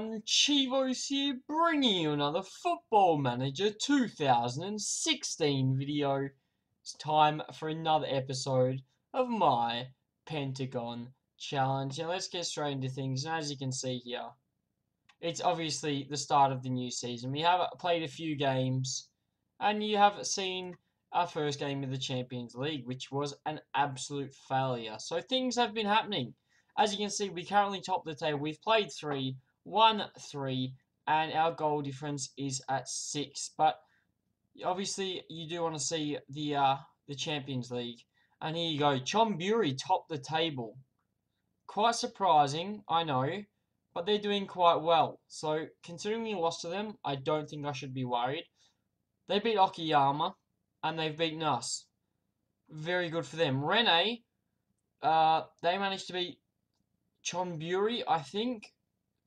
everyone, Chivos here, bringing you another Football Manager 2016 video. It's time for another episode of my Pentagon challenge. Now let's get straight into things. And as you can see here, it's obviously the start of the new season. We have played a few games, and you have seen our first game of the Champions League, which was an absolute failure. So things have been happening. As you can see, we currently top the table. We've played 3, won 3, and our goal difference is at 6. But obviously, you do want to see the Champions League. And here you go. Chonburi topped the table. Quite surprising, I know, but they're doing quite well. So, considering we lost to them, I don't think I should be worried. They beat Okayama, and they've beaten us. Very good for them. Rene, they managed to beat Chonburi, I think.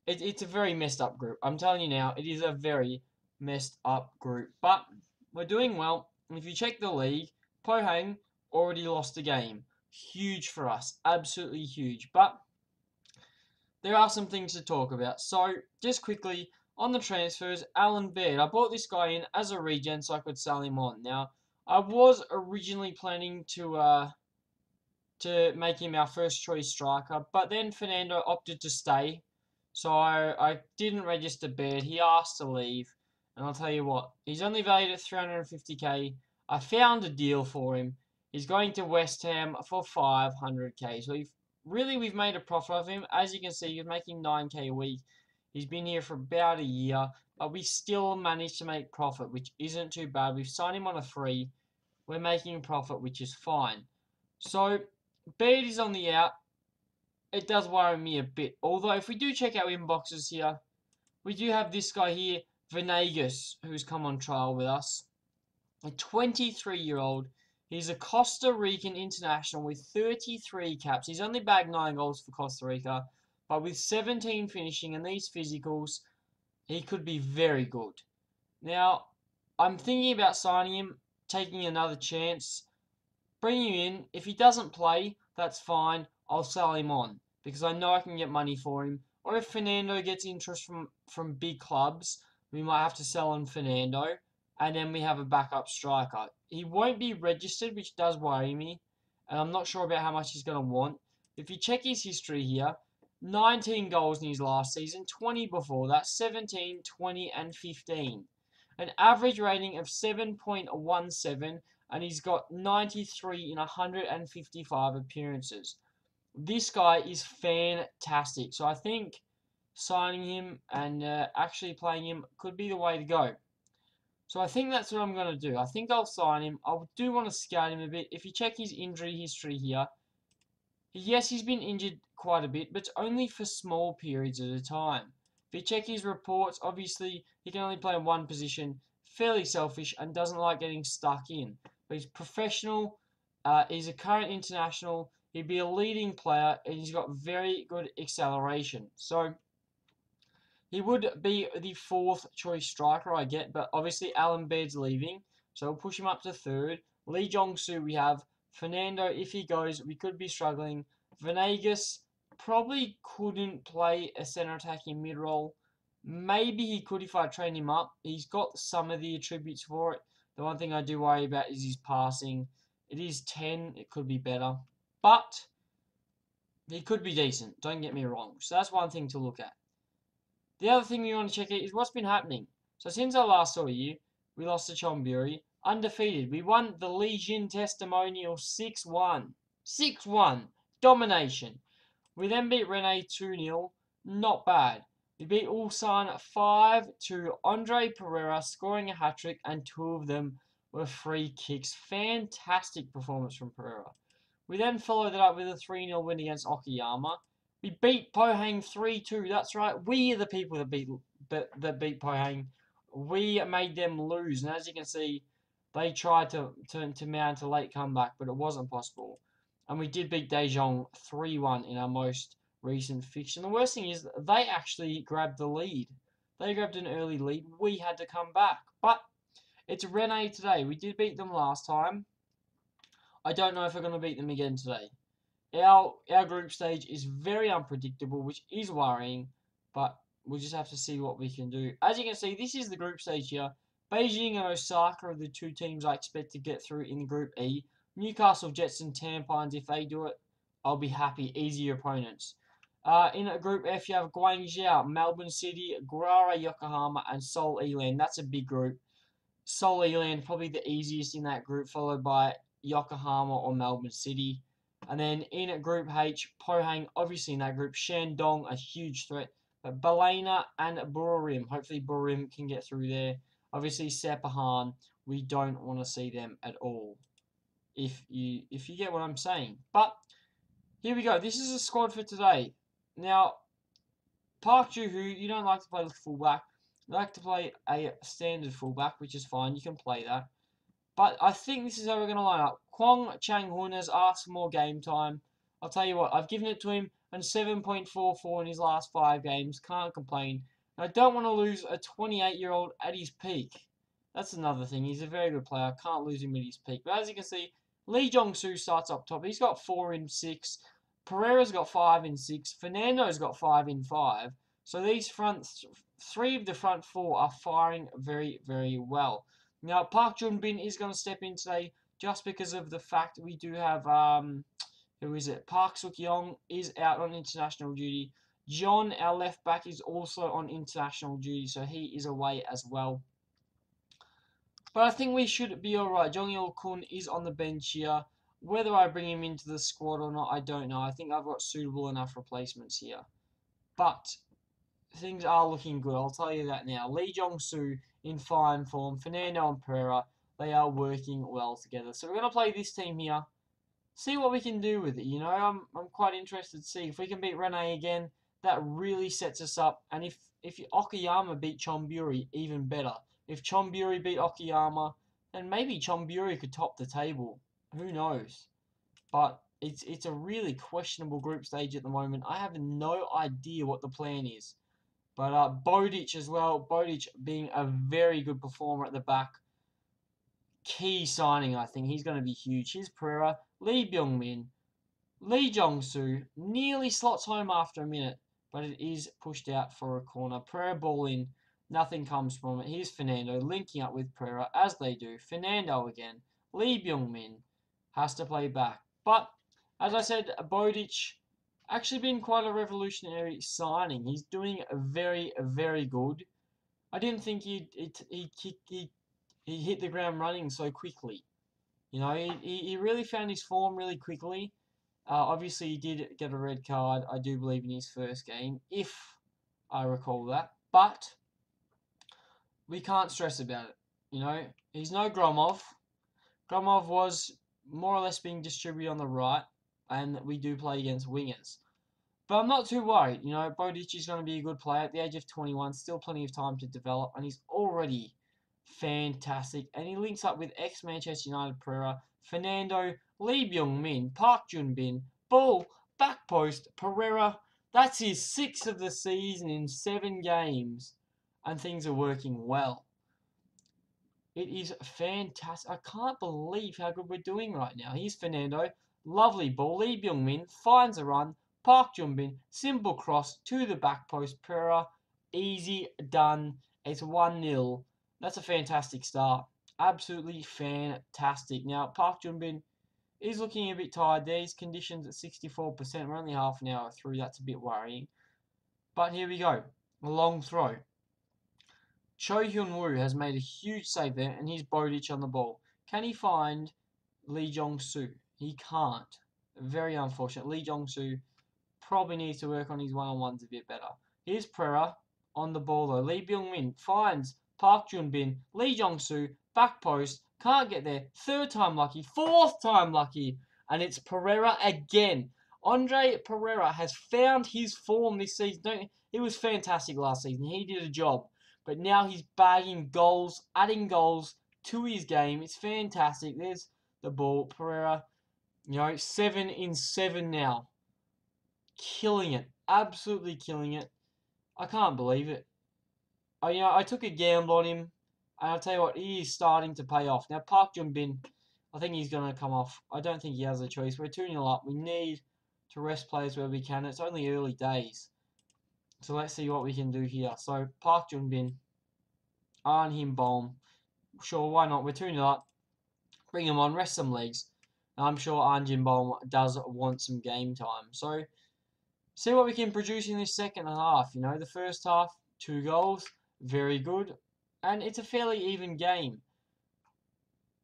It's a very messed up group. I'm telling you now, it is a very messed up group. But we're doing well. And if you check the league, Pohang already lost a game. Huge for us. Absolutely huge. But there are some things to talk about. So, just quickly, on the transfers, Alan Baird. I bought this guy in as a regen so I could sell him on. Now, I was originally planning to make him our first choice striker, but then Fernando opted to stay, so I didn't register Baird. He asked to leave, and I'll tell you what, he's only valued at 350k. I found a deal for him. He's going to West Ham for 500k, so we've made a profit of him. As you can see, he's making 9k a week. He's been here for about a year, but we still managed to make profit, which isn't too bad. We've signed him on a free. We're making a profit, which is fine. So, Baird is on the out. It does worry me a bit. Although, if we do check our inboxes here, we do have this guy here, Venegas, who's come on trial with us. A 23-year-old. He's a Costa Rican international with 33 caps. He's only bagged 9 goals for Costa Rica. But with 17 finishing and these physicals, he could be very good. Now, I'm thinking about signing him, taking another chance. Bring him in. If he doesn't play, that's fine. I'll sell him on because I know I can get money for him. Or if Fernando gets interest from big clubs, we might have to sell on Fernando, and then we have a backup striker. He won't be registered, which does worry me, and I'm not sure about how much he's going to want. If you check his history here, 19 goals in his last season, 20 before that, 17, 20, and 15. An average rating of 7.17. And he's got 93 in 155 appearances. This guy is fantastic. So I think signing him and actually playing him could be the way to go. So I think that's what I'm going to do. I think I'll sign him. I do want to scout him a bit. If you check his injury history here, yes, he's been injured quite a bit, but it's only for small periods at a time. If you check his reports, obviously he can only play in one position, fairly selfish, and doesn't like getting stuck in. But he's professional, he's a current international, he'd be a leading player, and he's got very good acceleration. So, he would be the 4th choice striker I get, but obviously Alan Baird's leaving, so we'll push him up to 3rd. Lee Jong-soo we have. Fernando, if he goes, we could be struggling. Venegas probably couldn't play a centre attacking mid-role. Maybe he could if I train him up. He's got some of the attributes for it. The one thing I do worry about is his passing. It is 10. It could be better. But he could be decent. Don't get me wrong. So that's one thing to look at. The other thing we want to check out is what's been happening. So since I last saw you, we lost to Chonburi. Undefeated. We won the Legion Testimonial 6-1. 6-1. Domination. We then beat Rene 2-0. Not bad. We beat Ulsan 5-2. Andre Pereira scoring a hat-trick, and 2 of them were free kicks. Fantastic performance from Pereira. We then followed it up with a 3-0 win against Okayama. We beat Pohang 3-2. That's right. We are the people that beat Pohang. We made them lose. And as you can see, they tried to mount a late comeback, but it wasn't possible. And we did beat Daejeon 3-1 in our most recent fixture. And the worst thing is they actually grabbed the lead. They grabbed an early lead. We had to come back. But it's Rene today. We did beat them last time. I don't know if we're going to beat them again today. Our group stage is very unpredictable, which is worrying. But we'll just have to see what we can do. As you can see, this is the group stage here. Beijing and Osaka are the two teams I expect to get through in Group E. Newcastle, Jets, and Tampines, if they do it, I'll be happy. Easier opponents. In Group F, you have Guangzhou, Melbourne City, Guara, Yokohama, and Seoul Elan. That's a big group. Seoul Elan probably the easiest in that group, followed by Yokohama or Melbourne City. And then in Group H, Pohang, obviously in that group. Shandong, a huge threat. But Balena and Burim. Hopefully Burim can get through there. Obviously Sepahan, we don't want to see them at all. If you get what I'm saying. But here we go. This is a squad for today. Now, Park Joo-hoo, you don't like to play with fullback. You like to play a standard fullback, which is fine. You can play that. But I think this is how we're going to line up. Kwong Chang-hun has asked for more game time. I'll tell you what, I've given it to him and 7.44 in his last 5 games. Can't complain. And I don't want to lose a 28-year-old at his peak. That's another thing. He's a very good player. Can't lose him at his peak. But as you can see, Lee Jong-soo starts up top. He's got 4 in 6. Pereira's got 5 in 6. Fernando's got 5 in 5. So these three of the front 4 are firing very, very well. Now, Park Jun-bin is going to step in today just because of the fact we do have, who is it? Park Suk-yong is out on international duty. John, our left back, is also on international duty, so he is away as well. But I think we should be alright. Jong Il-kun is on the bench here. Whether I bring him into the squad or not, I don't know. I think I've got suitable enough replacements here. But things are looking good, I'll tell you that now. Lee Jong-soo in fine form. Fernando and Pereira, they are working well together. So we're going to play this team here. See what we can do with it, you know. I'm quite interested to see if we can beat Rene again. That really sets us up. And if Okayama beat Chonburi, even better. If Chonburi beat Okayama, then maybe Chonburi could top the table. Who knows? But it's a really questionable group stage at the moment. I have no idea what the plan is. But Bodic as well. Bodic being a very good performer at the back. Key signing, I think. He's going to be huge. Here's Pereira. Lee Byung-min. Lee Jong-soo nearly slots home after a minute. But it is pushed out for a corner. Pereira ball in. Nothing comes from it. Here's Fernando linking up with Pereira as they do. Fernando again. Lee Byung-min has to play back. But, as I said, Bodic actually been quite a revolutionary signing. He's doing very, very good. I didn't think he hit the ground running so quickly. You know, he really found his form really quickly. Obviously, he did get a red card, I do believe, in his first game, if I recall that. But we can't stress about it. You know, he's no Gromov. Gromov was more or less being distributed on the right, and we do play against wingers. But I'm not too worried. You know, Bodic is going to be a good player at the age of 21. Still plenty of time to develop. And he's already fantastic. And he links up with ex-Manchester United Pereira, Fernando, Lee Byung-min, Park Jun-bin, ball, back post, Pereira. That's his 6th of the season in 7 games. And things are working well. It is fantastic. I can't believe how good we're doing right now. Here's Fernando. Lovely ball. Lee Byung-min finds a run. Park Jun-bin, simple cross to the back post. Pereira, easy done. It's 1-0. That's a fantastic start. Absolutely fantastic. Now, Park Jun-bin is looking a bit tired there. His conditions at 64%. We're only half an hour through. That's a bit worrying. But here we go. A long throw. Cho Hyun-woo has made a huge save there, and he's Bodic on the ball. Can he find Lee Jong-soo? He can't. Very unfortunate. Lee Jong-soo probably needs to work on his one-on-ones a bit better. Here's Pereira on the ball though. Lee Byung-min finds Park Jun-bin. Lee Jong-soo, back post, can't get there. 3rd time lucky, 4th time lucky, and it's Pereira again. Andre Pereira has found his form this season. He was fantastic last season. He did a job. But now he's bagging goals, adding goals to his game. It's fantastic. There's the ball. Pereira, you know, 7 in 7 now. Killing it. Absolutely killing it. I can't believe it. I took a gamble on him. And I'll tell you what, he is starting to pay off. Now, Park Jun-bin, I think he's going to come off. I don't think he has a choice. We're 2-0 up. We need to rest players where we can. It's only early days. So let's see what we can do here. So Park Jun-bin, Ahn Him-bom. Sure, why not? We're 2-0 up. Bring him on, rest some legs. I'm sure Ahn Jin-bom does want some game time. So see what we can produce in this second half. You know, the first half, 2 goals, very good. And it's a fairly even game.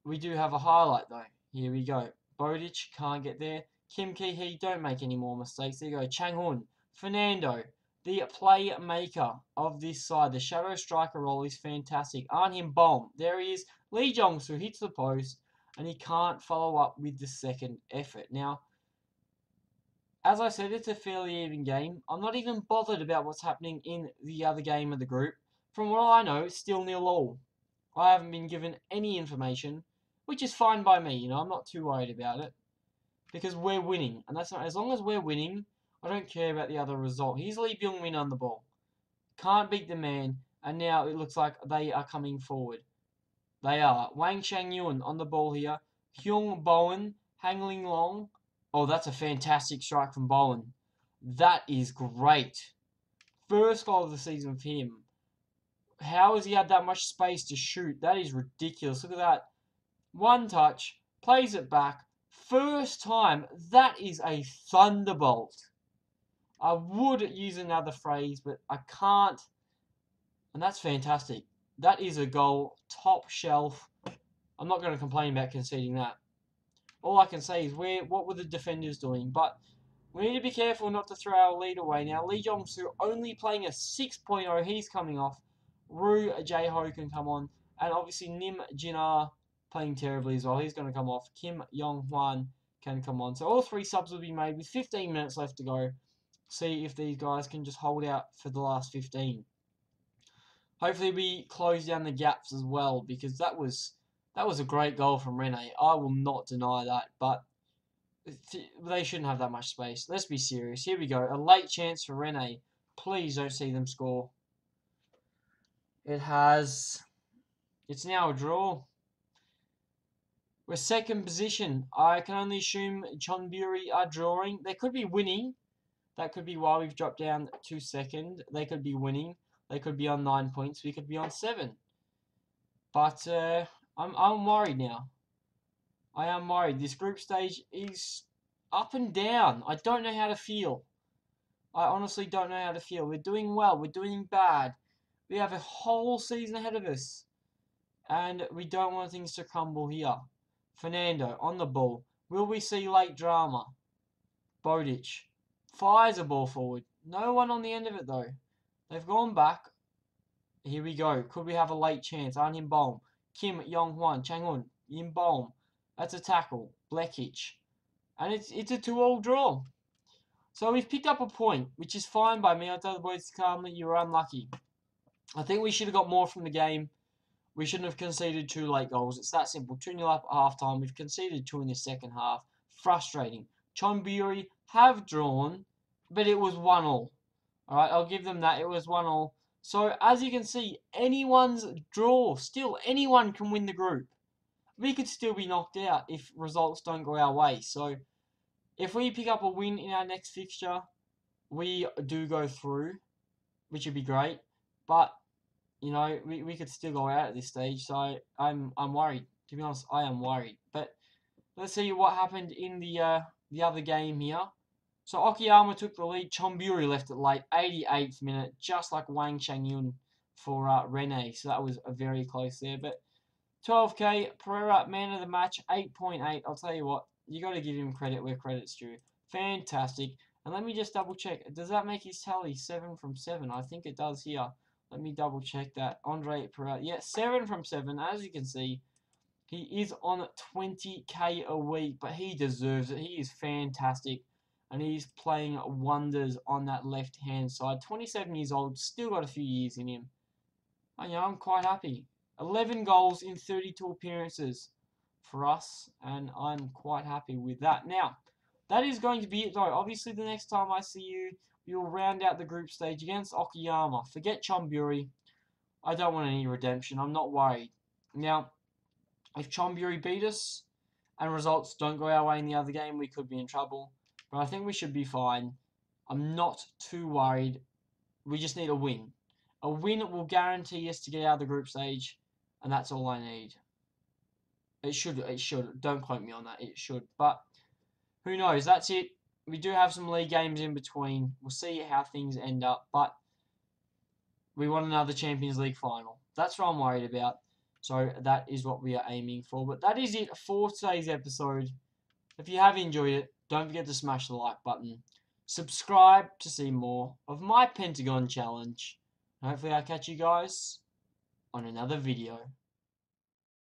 We do have a highlight though. Here we go. Bodic can't get there. Kim Ki-hee, don't make any more mistakes. There you go. Chang-hun, Fernando, the playmaker of this side. The shadow striker role is fantastic. Ahn Him-bom, there he is. Lee Jong-soo hits the post, and he can't follow up with the second effort. Now, as I said, it's a fairly even game. I'm not even bothered about what's happening in the other game of the group. From what I know, it's still 0-0. I haven't been given any information, which is fine by me. You know, I'm not too worried about it because we're winning, and that's not, as long as we're winning, I don't care about the other result. Here's Lee Byung-min on the ball, can't beat the man, and now it looks like they are coming forward. They are Wang Chang-yun on the ball here, Hyung Bowen, Hang Long. Oh, that's a fantastic strike from Bowen. That is great. First goal of the season for him. How has he had that much space to shoot? That is ridiculous. Look at that. One touch, plays it back. First time, that is a thunderbolt. I would use another phrase, but I can't. And that's fantastic. That is a goal, top shelf. I'm not going to complain about conceding that. All I can say is what were the defenders doing? But we need to be careful not to throw our lead away. Now, Lee Jong-soo only playing a 6.0. He's coming off. Ru Jae-ho can come on. And obviously, Nim Jin-ah playing terribly as well. He's going to come off. Kim Yong-hwan can come on. So all 3 subs will be made with 15 minutes left to go. See if these guys can just hold out for the last 15. Hopefully we close down the gaps as well, because that was a great goal from Rene. I will not deny that, but they shouldn't have that much space. Let's be serious. Here we go. A late chance for Rene. Please don't see them score. It's now a draw. We're second position. I can only assume Chonburi are drawing. They could be winning. That could be why we've dropped down to second. They could be winning. They could be on 9 points. We could be on 7. But I'm worried now. I am worried. This group stage is up and down. I don't know how to feel. I honestly don't know how to feel. We're doing well. We're doing bad. We have a whole season ahead of us. And we don't want things to crumble here. Fernando on the ball. Will we see late drama? Bodic fires a ball forward. No one on the end of it though. They've gone back. Here we go. Could we have a late chance? Ahn Him-bom, Kim Yong-hwan, Chang-hun, Him-bom. That's a tackle. Blekic. And it's a 2-2 draw. So we've picked up a point, which is fine by me. I tell the boys calmly, you were unlucky. I think we should have got more from the game. We shouldn't have conceded 2 late goals. It's that simple. 2-0 up at half-time. We've conceded 2 in the second half. Frustrating. Chonburi have drawn, but it was 1-1. Alright, I'll give them that. It was 1-1. So, as you can see, anyone's draw. Still, anyone can win the group. We could still be knocked out if results don't go our way. So, if we pick up a win in our next fixture, we do go through, which would be great. But, you know, we could still go out at this stage. So, I'm worried. To be honest, I am worried. But, let's see what happened in the other game here. So Okayama took the lead. Chonburi left it late, 88th minute, just like Wang Chang-yun for Rene. So that was very close there. But 12K, Pereira, man of the match, 8.8. I'll tell you what, you got to give him credit where credit's due. Fantastic. And let me just double check. Does that make his tally 7 from 7? I think it does here. Let me double check that. Andre Pereira, yeah, 7 from 7. As you can see, he is on 20K a week, but he deserves it. He is fantastic. And he's playing wonders on that left-hand side. 27 years old, still got a few years in him. And, I'm quite happy. 11 goals in 32 appearances for us, and I'm quite happy with that. Now, that is going to be it, though. Obviously, the next time I see you, we'll round out the group stage against Okayama. Forget Chonburi. I don't want any redemption. I'm not worried. Now, if Chonburi beat us and results don't go our way in the other game, we could be in trouble. But I think we should be fine. I'm not too worried. We just need a win. A win will guarantee us to get out of the group stage, and that's all I need. It should. It should. Don't quote me on that. It should. But who knows? That's it. We do have some league games in between. We'll see how things end up. But we want another Champions League final. That's what I'm worried about. So that is what we are aiming for. But that is it for today's episode. If you have enjoyed it, don't forget to smash the like button. Subscribe to see more of my Pentagon challenge. Hopefully I'll catch you guys on another video.